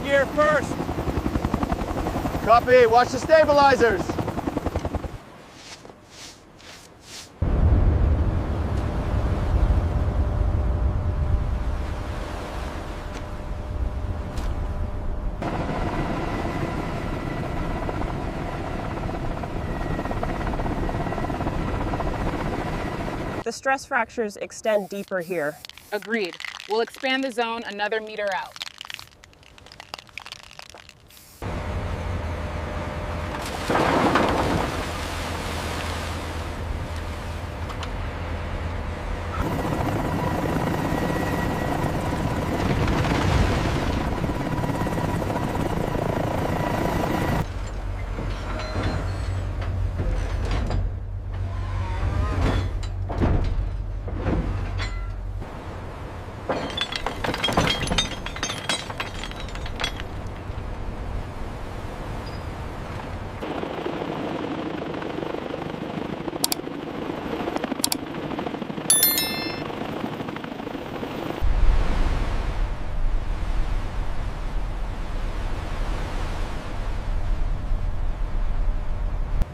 landing gear first. Copy. Watch the stabilizers. The stress fractures extend deeper here. Agreed. We'll expand the zone another meter out.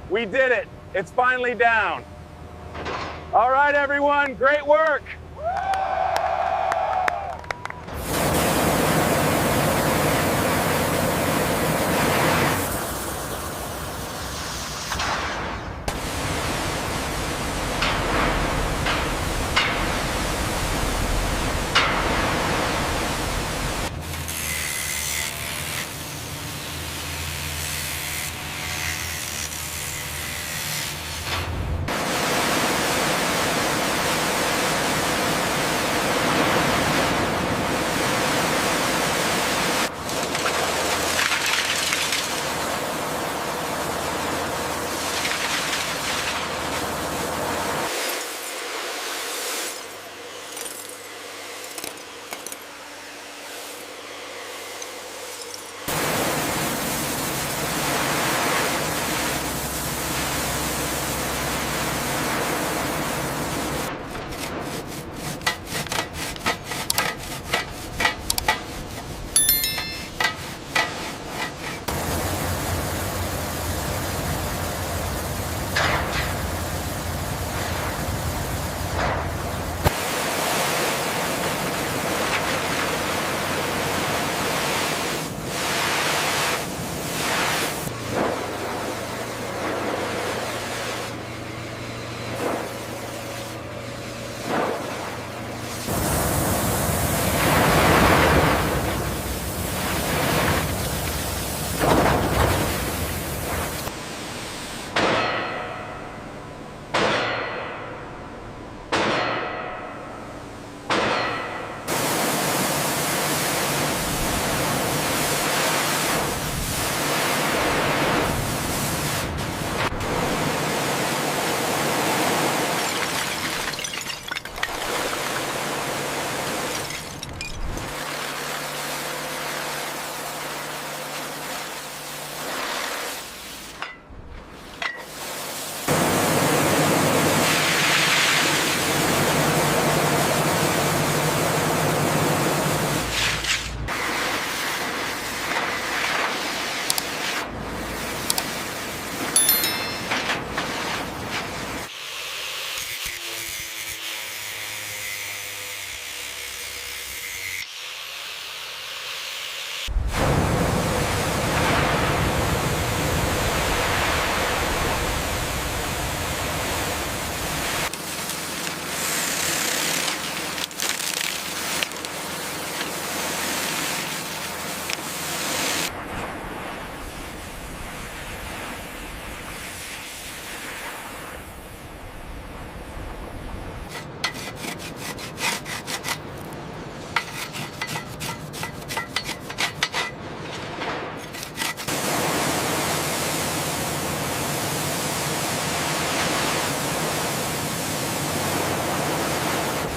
We did it. It's finally down. All right, everyone, great work.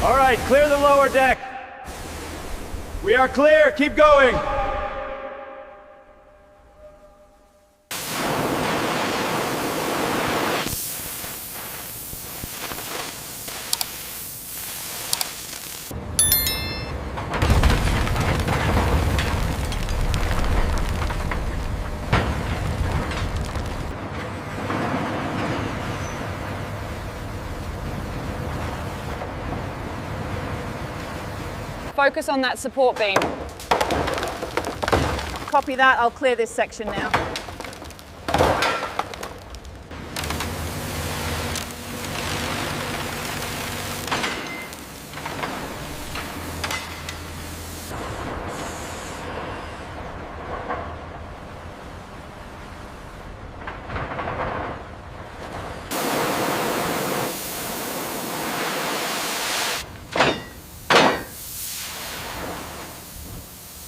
All right, clear the lower deck. We are clear, keep going. Focus on that support beam. Copy that, I'll clear this section now.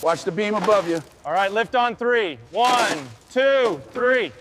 Watch the beam above you. All right, lift on 3. 1, 2, 3.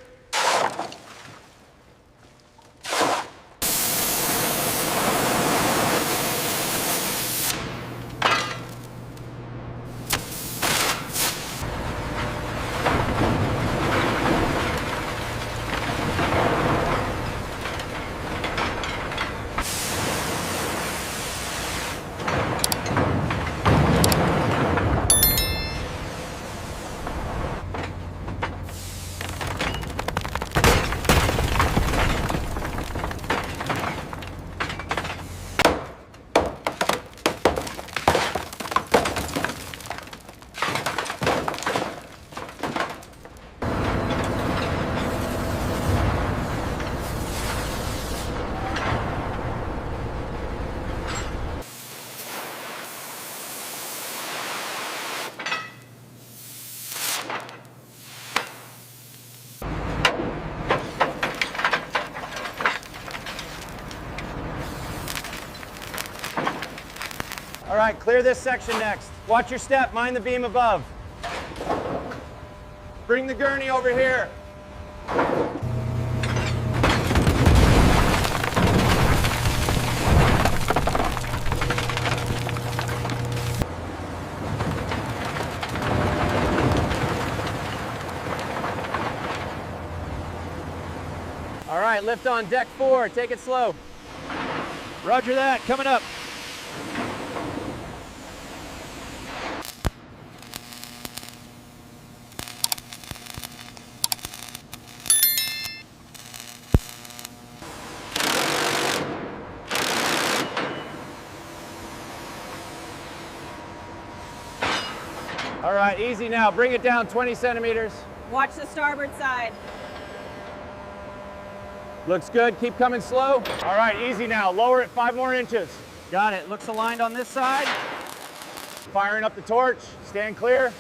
All right, clear this section next. Watch your step, mind the beam above. Bring the gurney over here. All right, lift on deck 4, take it slow. Roger that, coming up. All right, easy now. Bring it down 20 centimeters. Watch the starboard side. Looks good. Keep coming slow. All right, easy now. Lower it 5 more inches. Got it. Looks aligned on this side. Firing up the torch. Stand clear.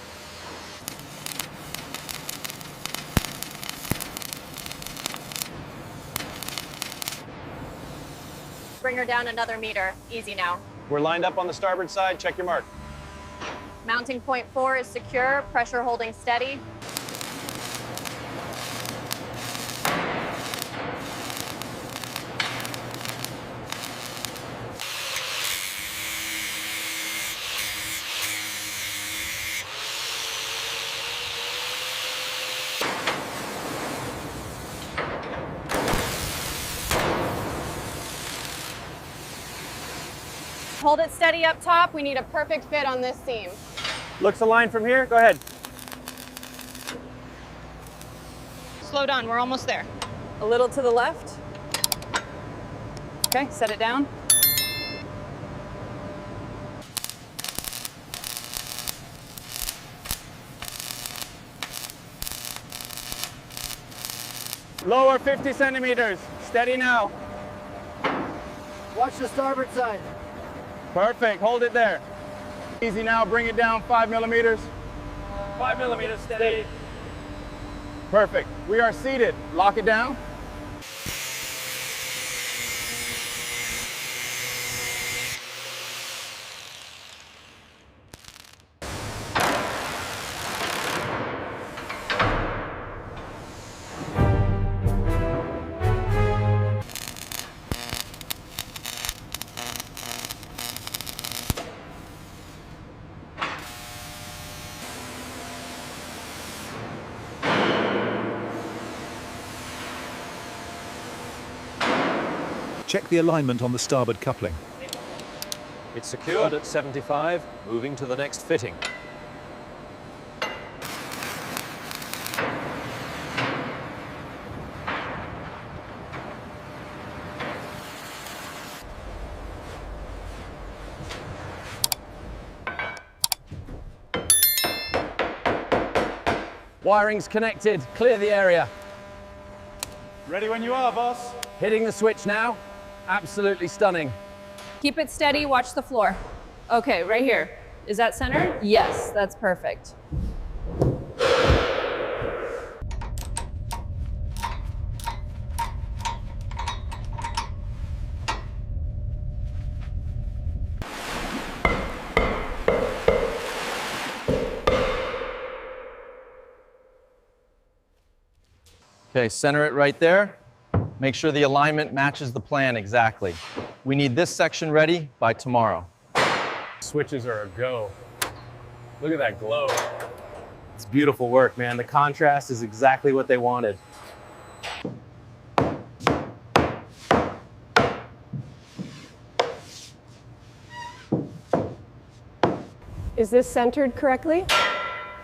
Bring her down another meter. Easy now. We're lined up on the starboard side. Check your mark. Mounting point 4 is secure. Pressure holding steady. Hold it steady up top. We need a perfect fit on this seam. Looks aligned from here. Go ahead. Slow down, we're almost there. A little to the left. Okay, set it down. Lower 50 centimeters. Steady now. Watch the starboard side. Perfect. Hold it there. Easy now. Bring it down 5 millimeters. 5 millimeters. Steady. Perfect. We are seated. Lock it down. Check the alignment on the starboard coupling. It's secured at 75, moving to the next fitting. Wiring's connected. Clear the area. Ready when you are, boss. Hitting the switch now. Absolutely stunning. Keep it steady, watch the floor. Okay, right here. Is that centered? Yes, that's perfect. Okay, center it right there. Make sure the alignment matches the plan exactly. We need this section ready by tomorrow. Switches are a go. Look at that glow. It's beautiful work, man. The contrast is exactly what they wanted. Is this centered correctly?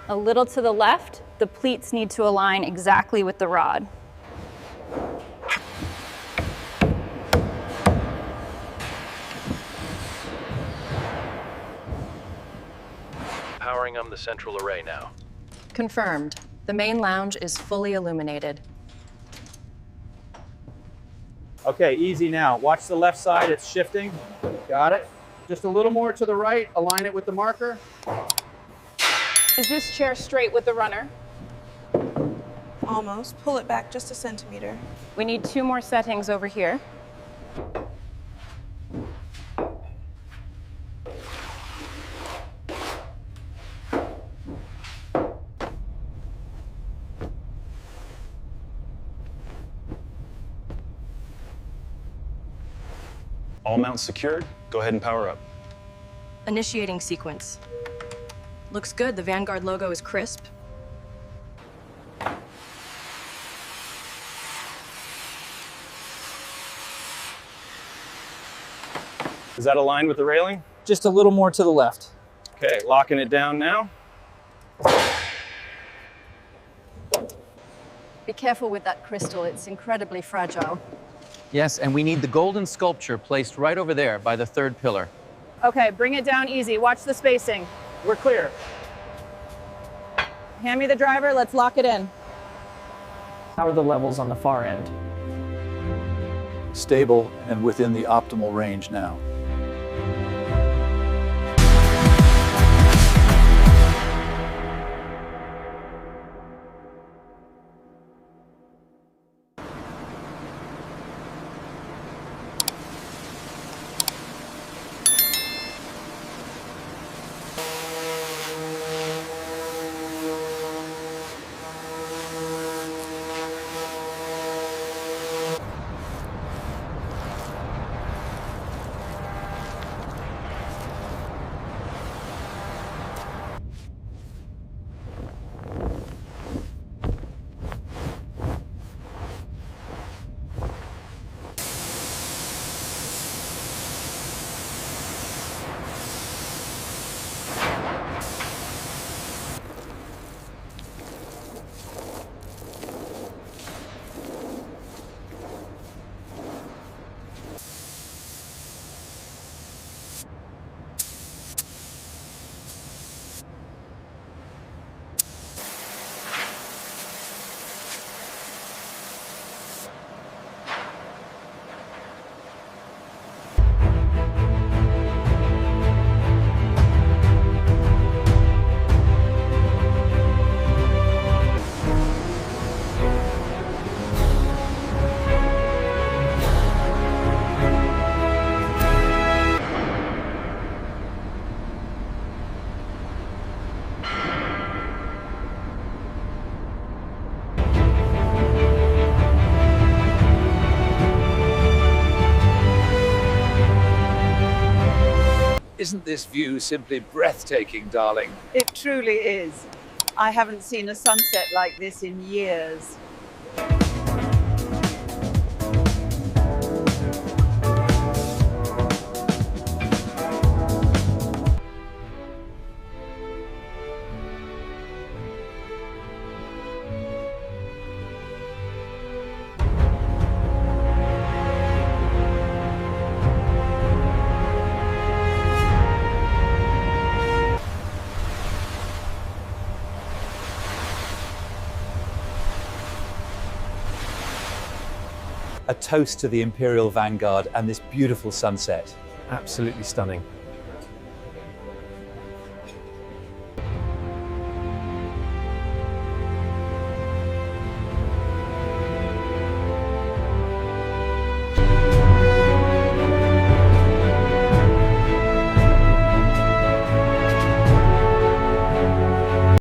A little to the left, the pleats need to align exactly with the rod. Powering on the central array now. Confirmed. The main lounge is fully illuminated. Okay, easy now. Watch the left side, it's shifting. Got it. Just a little more to the right, align it with the marker. Is this chair straight with the runner? Almost. Pull it back just a centimeter. We need 2 more settings over here. All mounts secured. Go ahead and power up. Initiating sequence. Looks good. The Vanguard logo is crisp. Is that aligned with the railing? Just a little more to the left. Okay, locking it down now. Be careful with that crystal. It's incredibly fragile. Yes, and we need the golden sculpture placed right over there by the 3rd pillar. Okay, bring it down easy. Watch the spacing. We're clear. Hand me the driver, let's lock it in. How are the levels on the far end? Stable and within the optimal range now. Isn't this view simply breathtaking, darling? It truly is. I haven't seen a sunset like this in years. a toast to the Imperial Vanguard and this beautiful sunset. Absolutely stunning.